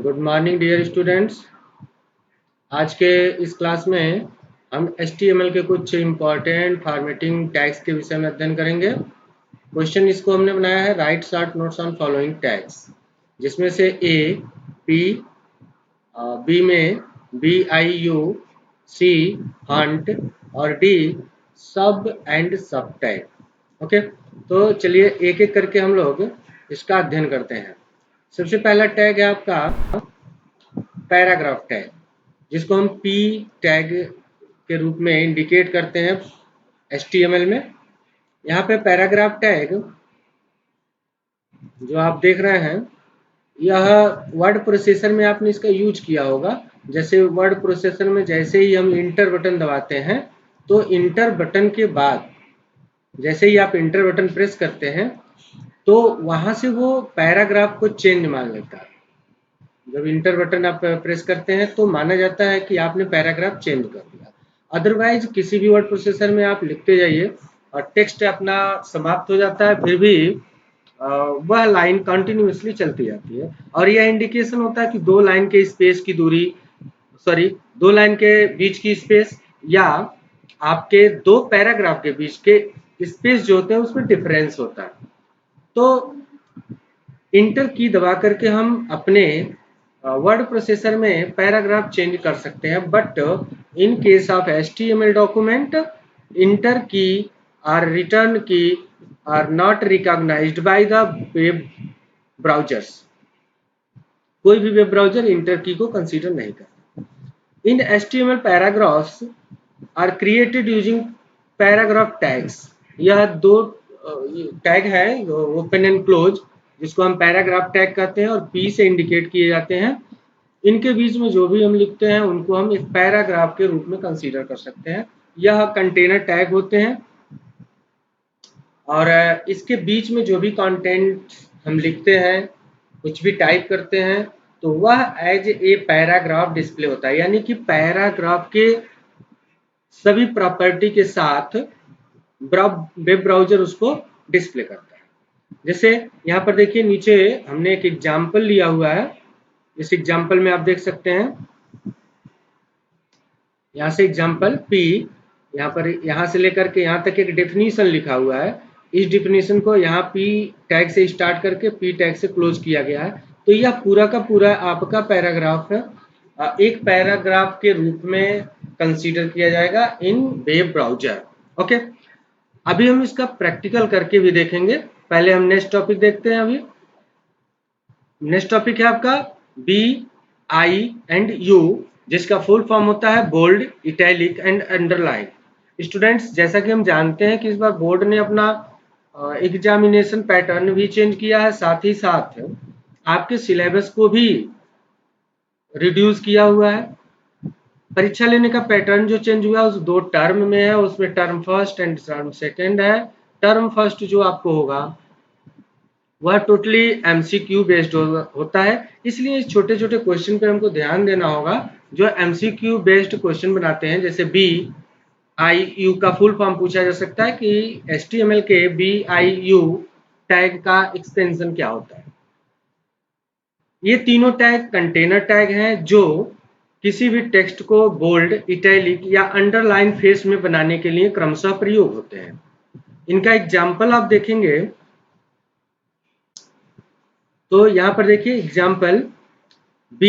Good morning dear students. आज के इस क्लास में हम HTML के कुछ इम्पॉर्टेंट फॉर्मेटिंग टैग्स के विषय में अध्ययन करेंगे। क्वेश्चन इसको हमने बनाया है right short notes on following tags, जिसमें से ए पी, बी में BIU, सी हंट और डी सब एंड सब टैग। ओके, तो चलिए एक एक करके हम लोग इसका अध्ययन करते हैं। सबसे पहला टैग है आपका पैराग्राफ टैग, जिसको हम P टैग के रूप में इंडिकेट करते हैं HTML में। यहाँ पे पैराग्राफ टैग जो आप देख रहे हैं, यह वर्ड प्रोसेसर में आपने इसका यूज किया होगा। जैसे वर्ड प्रोसेसर में जैसे ही हम इंटर बटन दबाते हैं, तो इंटर बटन के बाद जैसे ही आप इंटर बटन प्रेस करते हैं, तो वहां से वो पैराग्राफ को चेंज मान लेता है। जब इंटर बटन आप प्रेस करते हैं तो माना जाता है कि आपने पैराग्राफ चेंज कर दिया। अदरवाइज किसी भी वर्ड प्रोसेसर में आप लिखते जाइए और टेक्स्ट अपना समाप्त हो जाता है, फिर भी वह लाइन कंटिन्यूअसली चलती जाती है। और यह इंडिकेशन होता है कि दो लाइन के स्पेस की दूरी, दो लाइन के बीच की स्पेस या आपके दो पैराग्राफ के बीच के स्पेस जो होते हैं उसमें डिफरेंस होता है। तो इंटर की दबा करके हम अपने वर्ड प्रोसेसर में पैराग्राफ चेंज कर सकते हैं, but in case of HTML document enter key और return key are not recognised by the web browsers. कोई भी वेब ब्राउजर इंटर की को कंसीडर नहीं करता। In HTML paragraphs are created using paragraph tags. यह दो टैग है, ओपन एंड क्लोज, जिसको हम पैराग्राफ टैग कहते हैं और P से इंडिकेट किए जाते हैं। इनके बीच में जो भी हम लिखते हैं उनको हम एक पैराग्राफ के रूप में कंसीडर कर सकते हैं। यह कंटेनर टैग होते हैं और इसके बीच में जो भी कंटेंट हम लिखते हैं, कुछ भी टाइप करते हैं, तो वह एज ए पैराग्राफ डिस्प्ले होता है। यानी कि पैराग्राफ के सभी प्रॉपर्टी के साथ वेब ब्राउजर उसको डिस्प्ले करता है। जैसे यहाँ पर देखिए, नीचे हमने एक एग्जाम्पल लिया हुआ है। इस एग्जाम्पल में आप देख सकते हैं, यहाँ से एग्जाम्पल P, यहाँ पर यहाँ से लेकर के यहाँ तक एक डेफिनेशन लिखा हुआ है। इस डेफिनेशन को यहाँ P टैग से स्टार्ट करके P टैग से क्लोज किया गया है। तो यह पूरा का पूरा आपका पैराग्राफ है, एक पैराग्राफ के रूप में कंसीडर किया जाएगा इन वेब ब्राउजर। ओके, अभी हम इसका प्रैक्टिकल करके भी देखेंगे। पहले हम नेक्स्ट टॉपिक देखते हैं। अभी नेक्स्ट टॉपिक है आपका BIU, जिसका फुल फॉर्म होता है bold, italic and underline. Students, जैसा कि हम जानते हैं कि इस बार बोर्ड ने अपना एग्जामिनेशन पैटर्न भी चेंज किया है, साथ ही साथ आपके सिलेबस को भी रिड्यूस किया हुआ है। परीक्षा लेने का पैटर्न जो चेंज हुआ है उस दो टर्म में है, उसमें term first and term second है। टर्म फर्स्ट जो आपको होगा वह टोटली MCQ बेस्ड होता है, इसलिए इस छोटे छोटे क्वेश्चन पे हमको ध्यान देना होगा। जो MCQ बेस्ड क्वेश्चन बनाते हैं, जैसे BIU का फुल फॉर्म पूछा जा सकता है कि HTML के BIU टैग का एक्सटेंशन क्या होता है। ये तीनों टैग कंटेनर टैग हैं जो किसी भी टेक्स्ट को बोल्ड, इटैलिक या अंडरलाइन फेस में बनाने के लिए क्रमशः प्रयोग होते हैं। इनका एग्जाम्पल आप देखेंगे तो यहाँ पर देखिए example B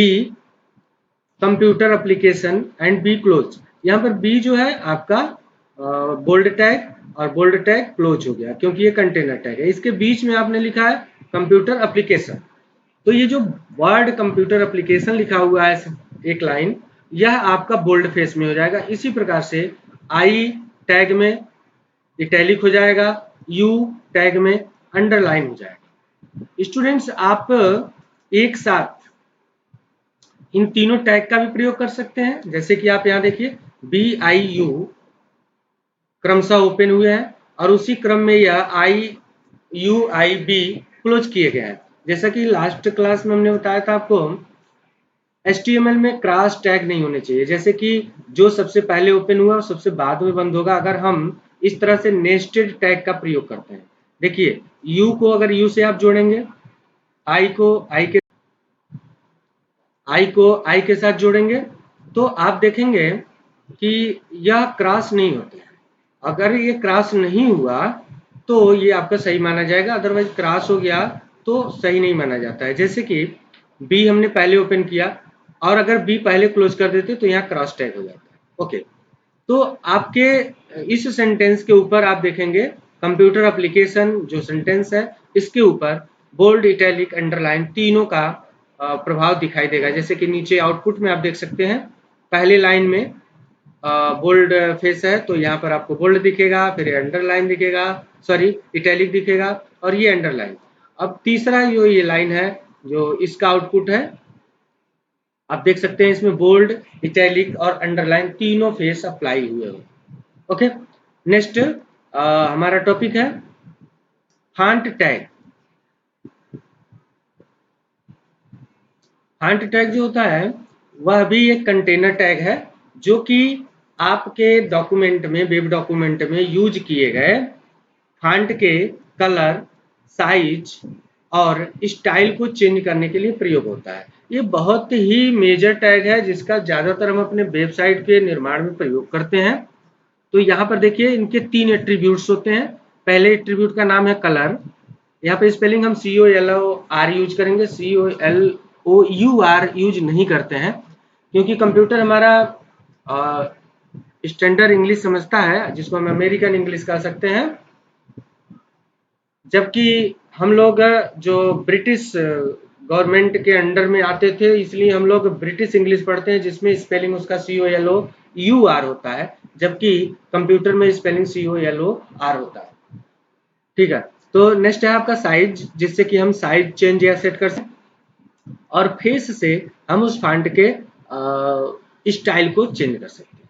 computer application and B close. यहाँ पर B जो है आपका बोल्ड टैग और बोल्ड टैग क्लोज हो गया क्योंकि ये कंटेनर टैग है। इसके बीच में आपने लिखा है कंप्यूटर एप्लीकेशन, तो ये जो वर्ड कंप्यूटर एप्लीकेशन लिखा हुआ है एक लाइन, यह आपका बोल्ड फेस में हो जाएगा। इसी प्रकार से I टैग में इटैलिक हो जाएगा, U टैग में अंडरलाइन हो जाएगा। स्टूडेंट्स, आप एक साथ इन तीनों टैग का भी प्रयोग कर सकते हैं। जैसे कि आप यहाँ देखिए BIU क्रमशः ओपन हुए हैं और उसी क्रम में यह IUIB क्लोज किए गए हैं। जैसा कि लास्ट क्लास में हमने बताया था आपको, HTML में क्रॉस टैग नहीं होने चाहिए। जैसे कि जो सबसे पहले ओपन हुआ और सबसे बाद में बंद होगा, अगर हम इस तरह से नेस्टेड टैग का प्रयोग करते हैं। देखिए, U को अगर U से आप जोड़ेंगे, I को I के आई के साथ जोड़ेंगे तो आप देखेंगे कि यह क्रॉस नहीं होता है। अगर ये क्रॉस नहीं हुआ तो ये आपका सही माना जाएगा, अदरवाइज क्रॉस हो गया तो सही नहीं माना जाता है। जैसे कि बी हमने पहले ओपन किया और अगर बी पहले क्लोज कर देते तो यहाँ क्रॉस टैग हो जाता है। ओके, तो आपके इस सेंटेंस के ऊपर आप देखेंगे कंप्यूटर एप्लीकेशन जो सेंटेंस है इसके ऊपर बोल्ड, इटैलिक, अंडरलाइन तीनों का प्रभाव दिखाई देगा। जैसे कि नीचे आउटपुट में आप देख सकते हैं, पहले लाइन में बोल्ड फेस है तो यहाँ पर आपको बोल्ड दिखेगा, फिर अंडरलाइन दिखेगा, सॉरी इटैलिक दिखेगा और ये अंडरलाइन। अब तीसरा जो ये लाइन है जो इसका आउटपुट है, आप देख सकते हैं इसमें बोल्ड, इटैलिक और अंडरलाइन तीनों फेस अप्लाई हुए हो। ओके, नेक्स्ट हमारा टॉपिक है फॉन्ट टैग। फॉन्ट टैग जो होता है वह भी एक कंटेनर टैग है जो कि आपके डॉक्यूमेंट में, वेब डॉक्यूमेंट में यूज किए गए फॉन्ट के कलर, साइज और स्टाइल को चेंज करने के लिए प्रयोग होता है। ये बहुत ही मेजर टैग है जिसका ज़्यादातर हम अपने वेबसाइट के निर्माण में प्रयोग करते हैं। तो यहाँ पर देखिए इनके 3 एट्रीब्यूट्स होते हैं। पहले एट्रीब्यूट का नाम है कलर। यहाँ पे स्पेलिंग हम COLOR यूज करेंगे, COLOUR यूज नहीं करते हैं क्योंकि कंप्यूटर हमारा स्टैंडर्ड इंग्लिश समझता है जिसको हम अमेरिकन इंग्लिश कह सकते हैं, जबकि हम लोग जो ब्रिटिश गवर्नमेंट के अंडर में आते थे इसलिए हम लोग ब्रिटिश इंग्लिश पढ़ते हैं जिसमें स्पेलिंग उसका COLOUR होता है, जबकि कंप्यूटर में स्पेलिंग COLOR होता है। ठीक है, तो नेक्स्ट है आपका साइज, जिससे कि हम साइज चेंज या सेट कर सकते हैं, और फेस से हम उस फॉन्ट के स्टाइल को चेंज कर सकते हैं।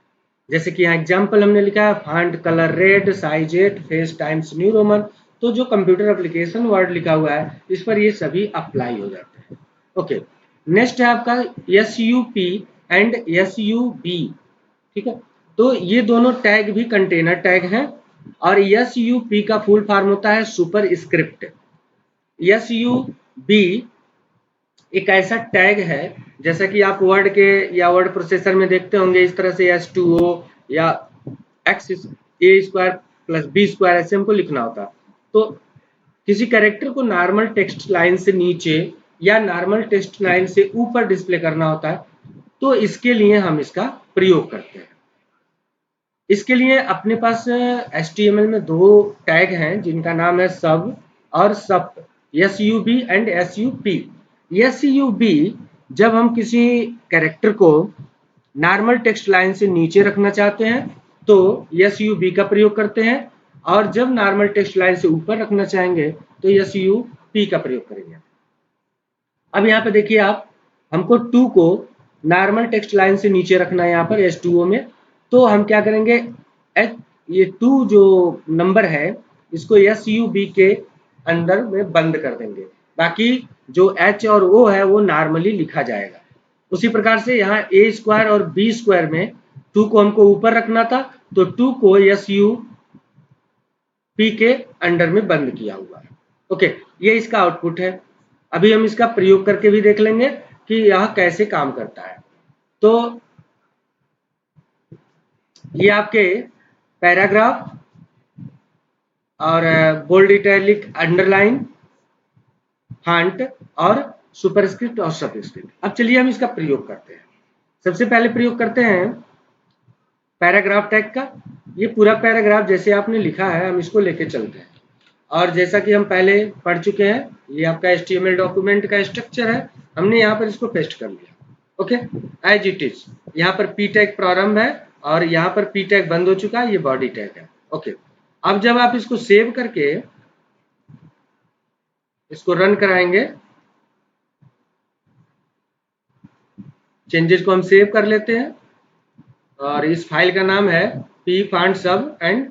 जैसे कि यहाँ एग्जाम्पल हमने लिखा है font colour red, size 8, face times new Roman. तो जो कंप्यूटर एप्लीकेशन वर्ड लिखा हुआ है इस पर ये सभी अप्लाई हो जाते हैं। ओके, नेक्स्ट है आपका SUP एंड SUB। ठीक है, तो ये दोनों टैग भी कंटेनर टैग हैं और SUP का फुल फॉर्म होता है सुपर स्क्रिप्ट। SUB एक ऐसा टैग है जैसा कि आप वर्ड के या वर्ड प्रोसेसर में देखते होंगे, इस तरह से S2O या x² + b² ऐसे हमको लिखना होता। तो किसी कैरेक्टर को नॉर्मल टेक्स्ट लाइन से नीचे या नॉर्मल टेक्स्ट लाइन से ऊपर डिस्प्ले करना होता है, तो इसके लिए हम इसका प्रयोग करते हैं। इसके लिए अपने पास HTML में 2 टैग हैं जिनका नाम है सब और सप, SUB एंड SUP। SUB जब हम किसी कैरेक्टर को नॉर्मल टेक्स्ट लाइन से नीचे रखना चाहते हैं तो SUB का प्रयोग करते हैं, और जब नॉर्मल टेक्स्ट लाइन से ऊपर रखना चाहेंगे तो SUP का प्रयोग करेंगे। अब यहाँ पे देखिए आप, हमको 2 को नॉर्मल टेक्स्ट लाइन से नीचे रखना है यहाँ पर H2O में, तो हम क्या करेंगे, ये 2 जो नंबर है इसको SUB के अंदर में बंद कर देंगे, बाकी जो H और O है वो नॉर्मली लिखा जाएगा। उसी प्रकार से यहाँ A² और B² में 2 को हमको ऊपर रखना था तो 2 को SUP के अंडर में बंद किया हुआ है। ओके, ये इसका आउटपुट है। अभी हम इसका प्रयोग करके भी देख लेंगे कि यह कैसे काम करता है। तो ये आपके पैराग्राफ और बोल्ड, इटैलिक, अंडरलाइन, फॉन्ट और सुपरस्क्रिप्ट और सबस्क्रिप्ट। अब चलिए हम इसका प्रयोग करते हैं। सबसे पहले प्रयोग करते हैं पैराग्राफ टैग का। ये पूरा पैराग्राफ जैसे आपने लिखा है हम इसको लेके चलते हैं, और जैसा कि हम पहले पढ़ चुके हैं ये आपका HTML डॉक्यूमेंट का स्ट्रक्चर है, हमने यहाँ पर इसको पेस्ट कर लिया। Okay, as it is. यहाँ पर P टैग प्रारंभ है और यहाँ पर P टैग बंद हो चुका है, ये बॉडी टैग है। ओके, अब जब आप इसको सेव करके इसको रन कराएंगे, चेंजेस को हम सेव कर लेते हैं और इस फाइल का नाम है pfontsub and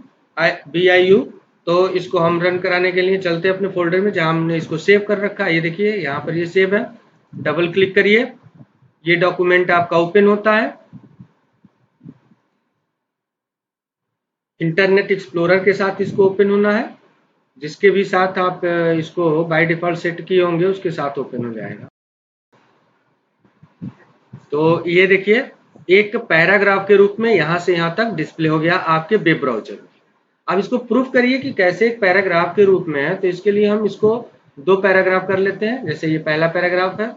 biu। तो इसको हम रन कराने के लिए चलते हैं अपने फोल्डर में जहां हमने इसको सेव कर रखा है। ये देखिए यहाँ पर ये सेव है, डबल क्लिक करिए, ये डॉक्यूमेंट आपका ओपन होता है। इंटरनेट एक्सप्लोरर के साथ इसको ओपन होना है, जिसके भी साथ आप इसको बाय डिफॉल्ट सेट किए होंगे उसके साथ ओपन हो जाएगा। तो ये देखिए एक पैराग्राफ के रूप में यहाँ से यहाँ तक डिस्प्ले हो गया आपके वेब ब्राउजर में। अब इसको प्रूफ करिए कि कैसे एक पैराग्राफ के रूप में है। तो इसके लिए हम इसको दो पैराग्राफ कर लेते हैं। जैसे ये पहला पैराग्राफ है,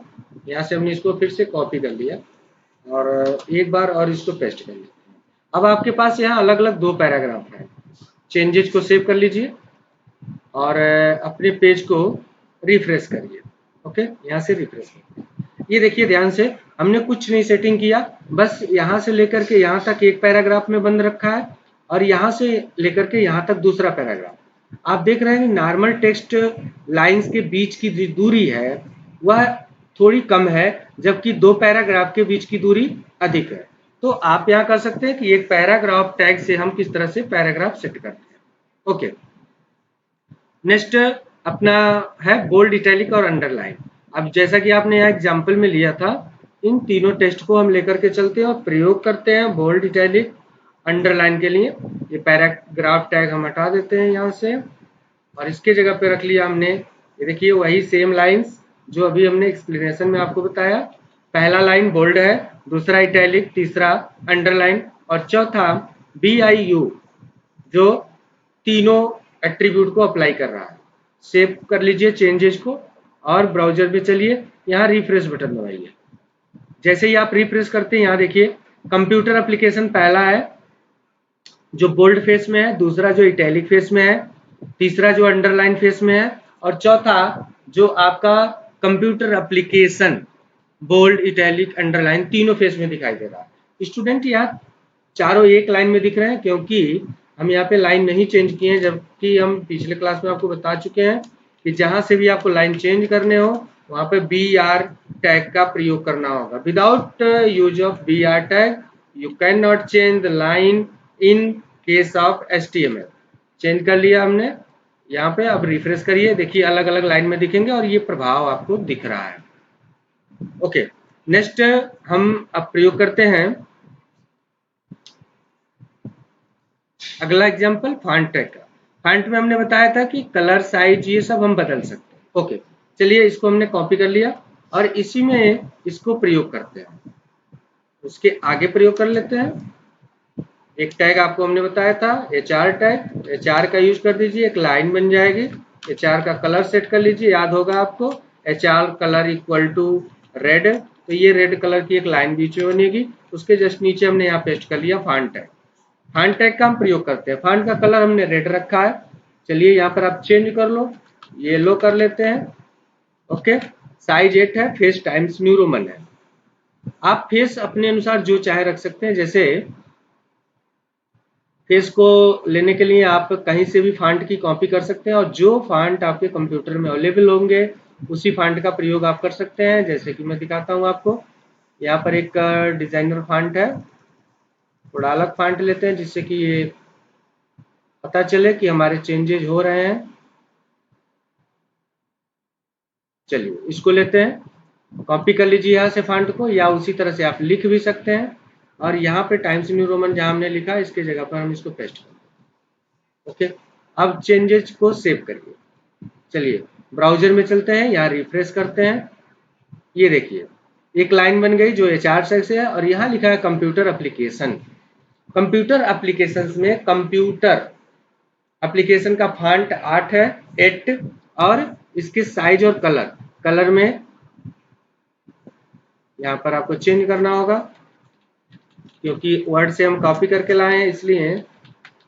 यहाँ से हमने इसको फिर से कॉपी कर लिया और एक बार और इसको पेस्ट कर लेते हैं। अब आपके पास यहाँ अलग अलग दो पैराग्राफ हैं। चेंजेस को सेव कर लीजिए और अपने पेज को रिफ्रेश करिए। ओके, यहाँ से रिफ्रेश करिए। ये देखिए ध्यान से, हमने कुछ नहीं सेटिंग किया, बस यहाँ से लेकर के यहाँ तक एक पैराग्राफ में बंद रखा है और यहाँ से लेकर के यहाँ तक दूसरा पैराग्राफ। आप देख रहे हैं नॉर्मल टेक्स्ट लाइंस के बीच की जो दूरी है वह थोड़ी कम है, जबकि दो पैराग्राफ के बीच की दूरी अधिक है। तो आप यहाँ कर सकते हैं कि एक पैराग्राफ टैग से हम किस तरह से पैराग्राफ सेट करते हैं। ओके, नेक्स्ट अपना है बोल्ड, इटैलिक और अंडरलाइन। अब जैसा कि आपने यहाँ एग्जाम्पल में लिया था, इन तीनों टेक्स्ट को हम लेकर के चलते हैं और प्रयोग करते हैं बोल्ड, इटैलिक, अंडरलाइन के लिए। ये पैराग्राफ टैग हम हटा देते हैं यहाँ से और इसके जगह पे रख लिया हमने, ये देखिए वही सेम लाइंस जो अभी हमने एक्सप्लेनेशन में आपको बताया। पहला लाइन बोल्ड है, दूसरा इटैलिक, तीसरा अंडरलाइन और चौथा BIU जो तीनों एट्रीब्यूट को अप्लाई कर रहा है। सेव कर लीजिए चेंजेस को और ब्राउजर में चलिए, यहाँ रिफ्रेश बटन दबाइए। जैसे ही आप रिफ्रेश करते हैं यहाँ देखिए कंप्यूटर एप्लीकेशन पहला है जो बोल्ड फेस में है, दूसरा जो इटैलिक फेस में है, तीसरा जो अंडरलाइन फेस में है और चौथा जो आपका computer application bold, italic, underline तीनों फेस में दिखाई दे रहा है। स्टूडेंट यहाँ चारों एक लाइन में दिख रहे हैं क्योंकि हम यहाँ पे लाइन नहीं चेंज किए हैं, जबकि हम पिछले क्लास में आपको बता चुके हैं कि जहां से भी आपको लाइन चेंज करने हो वहां पे BR टैग का प्रयोग करना होगा। Without use of BR tag you can not change the line in case of HTML। Change कर लिया हमने यहाँ पे। अब रिफ्रेश करिए, देखिए अलग अलग लाइन में दिखेंगे और ये प्रभाव आपको दिख रहा है। ओके, नेक्स्ट हम अब प्रयोग करते हैं अगला एग्जांपल फॉन्ट टैग का। फॉन्ट में हमने बताया था कि कलर, साइज ये सब हम बदल सकते हैं। ओके, चलिए इसको हमने कॉपी कर लिया और इसी में इसको प्रयोग करते हैं। उसके आगे प्रयोग कर लेते हैं। एक टैग आपको हमने बताया था HR टैग, HR का यूज कर दीजिए, एक लाइन बन जाएगी। HR का कलर सेट कर लीजिए, याद होगा आपको HR colour equal to red. तो ये रेड कलर की एक लाइन बीच में बनेगी, उसके जस्ट नीचे हमने यहाँ पेस्ट कर लिया फॉन्ट टैग। फॉन्ट टैग का हम प्रयोग करते हैं। फॉन्ट का कलर हमने रेड रखा है, चलिए यहाँ पर आप चेंज कर लो, येलो कर लेते हैं। ओके, साइज 8 है, फेस टाइम्स न्यू रोमन है। आप फेस अपने अनुसार जो चाहे रख सकते हैं। जैसे फेस को लेने के लिए आप कहीं से भी फॉन्ट की कॉपी कर सकते हैं और जो फॉन्ट आपके कंप्यूटर में अवेलेबल होंगे उसी फॉन्ट का प्रयोग आप कर सकते हैं। जैसे कि मैं दिखाता हूँ आपको, यहाँ पर एक डिजाइनर फॉन्ट है, थोड़ा अलग फॉन्ट लेते हैं जिससे कि ये पता चले कि हमारे चेंजेज हो रहे हैं। चलिए इसको लेते हैं, कॉपी कर लीजिए यहाँ से फॉन्ट को, या उसी तरह से आप लिख भी सकते हैं और यहाँ पे टाइम्स न्यू रोमन जहाँ हमने लिखा इसके जगह पर हम इसको पेस्ट कर दें। ओके, अब चेंजेस को सेव करिए। चलिए ब्राउजर में चलते हैं, यहाँ रिफ्रेश करते हैं। ये देखिए एक लाइन बन गई जो HR से है और यहाँ लिखा है कंप्यूटर एप्लीकेशन। कंप्यूटर एप्लीकेशन में कंप्यूटर एप्लीकेशन का फॉन्ट 8 है, 8 और इसके साइज और कलर में यहाँ पर आपको चेंज करना होगा क्योंकि वर्ड से हम कॉपी करके लाए हैं, इसलिए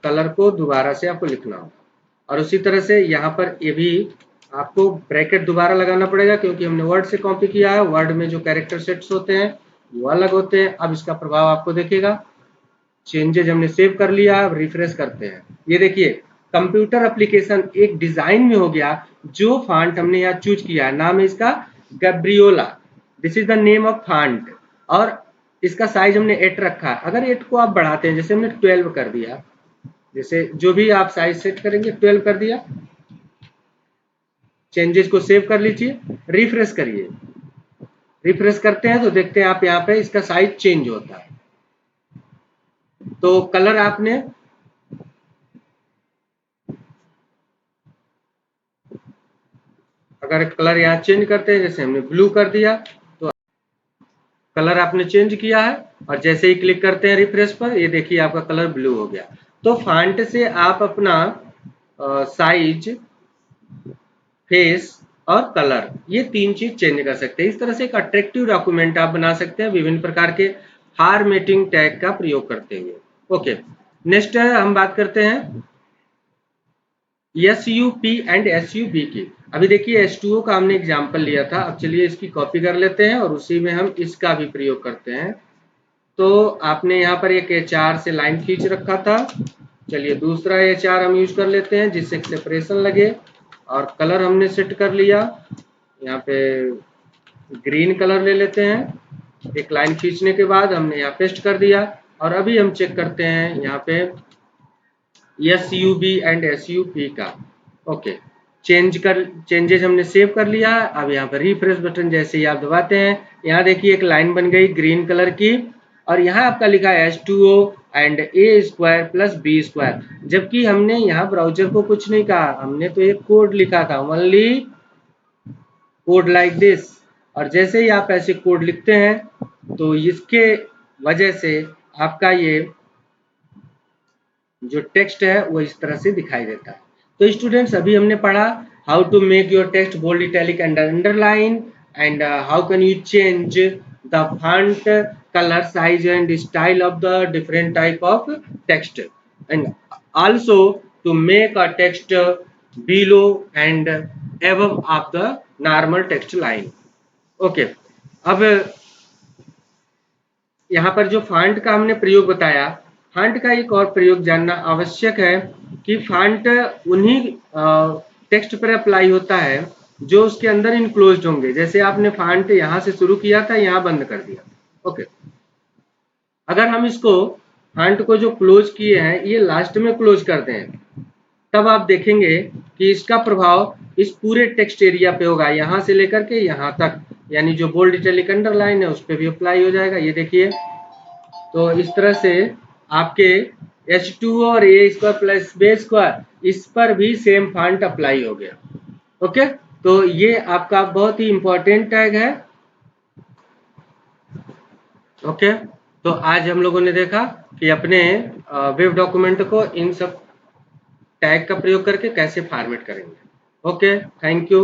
कलर को दोबारा से आपको लिखना होगा। और उसी तरह से यहाँ पर ये भी आपको ब्रैकेट दोबारा लगाना पड़ेगा क्योंकि हमने वर्ड से कॉपी किया है। वर्ड में जो कैरेक्टर सेट्स होते हैं वो अलग होते हैं। अब इसका प्रभाव आपको देखेगा। चेंजेज हमने सेव कर लिया, अब रिफ्रेश करते हैं। ये देखिए कंप्यूटर एप्लीकेशन एक डिजाइन में हो गया। जो फॉन्ट हमने यहाँ चूज किया है नाम है इसका Gabriola, this is the name of font और इसका साइज हमने 8 रखा है। अगर 8 को आप बढ़ाते हैं, जैसे हमने 12 कर दिया, जैसे जो भी आप साइज सेट करेंगे 12 कर दिया। चेंजेस को सेव कर लीजिए, रिफ्रेश करिए। रिफ्रेश करते हैं तो देखते हैं आप यहाँ पे इसका साइज चेंज होता है। तो कलर आपने अगर कलर यहाँ चेंज करते हैं, जैसे हमने ब्लू कर दिया तो कलर आपने चेंज किया है और जैसे ही क्लिक करते हैं रिफ्रेश पर, ये देखिए आपका कलर ब्लू हो गया। तो फॉन्ट से आप अपना साइज, फेस और कलर, ये 3 चीज चेंज कर सकते हैं। इस तरह से एक अट्रैक्टिव डॉक्यूमेंट आप बना सकते हैं विभिन्न प्रकार के फॉर्मेटिंग टैग का प्रयोग करते हुए। ओके, नेक्स्ट हम बात करते हैं SUP एंड SUV की। अभी देखिए H2O का हमने एग्जाम्पल लिया था, अब चलिए इसकी कॉपी कर लेते हैं और उसी में हम इसका भी प्रयोग करते हैं। तो आपने यहाँ पर एक HR से लाइन खींच रखा था, चलिए दूसरा HR हम यूज कर लेते हैं जिससे सेपरेशन लगे, और कलर हमने सेट कर लिया, यहाँ पे ग्रीन कलर ले लेते हैं। एक लाइन खींचने के बाद हमने यहाँ पेस्ट कर दिया और अभी हम चेक करते हैं यहाँ पे SUB एंड SUP का। ओके, चेंजेस हमने सेव कर लिया। अब यहाँ पर रिफ्रेश बटन जैसे ही आप दबाते हैं, यहाँ देखिए एक लाइन बन गई ग्रीन कलर की, और यहाँ आपका लिखा है H2O and A² plus B², जबकि हमने यहाँ ब्राउजर को कुछ नहीं कहा, हमने तो एक कोड लिखा था, ओनली कोड लाइक दिस। और जैसे ही आप ऐसे कोड लिखते हैं तो इसके वजह से आपका ये जो टेक्स्ट है वो इस तरह से दिखाई देता है। तो स्टूडेंट्स, अभी हमने पढ़ा how to make your text bold, italic and underline, and how can you change the font colour, size and style of the different type of text, and also to make a text below and above of the normal text line। Okay, अब यहाँ पर जो font का हमने प्रयोग बताया, font का एक और प्रयोग जानना आवश्यक है कि फॉन्ट उन्हीं टेक्स्ट पर अप्लाई होता है जो उसके अंदर इनक्लोज्ड होंगे। जैसे आपने फॉन्ट यहाँ से शुरू किया था, यहाँ बंद कर दिया। ओके, अगर हम इसको फॉन्ट को जो क्लोज किए हैं ये लास्ट में क्लोज कर दें, तब आप देखेंगे कि इसका प्रभाव इस पूरे टेक्स्ट एरिया पे होगा, यहाँ से लेकर के यहाँ तक, यानी जो बोल्ड इटैलिक अंडरलाइन है उस पर भी अप्लाई हो जाएगा। ये देखिए, तो इस तरह से आपके H2O और A² प्लस B² इस पर भी सेम फॉन्ट अप्लाई हो गया। ओके, तो ये आपका बहुत ही इंपॉर्टेंट टैग है। ओके, तो आज हम लोगों ने देखा कि अपने वेब डॉक्यूमेंट को इन सब टैग का प्रयोग करके कैसे फॉर्मेट करेंगे। Okay, thank you.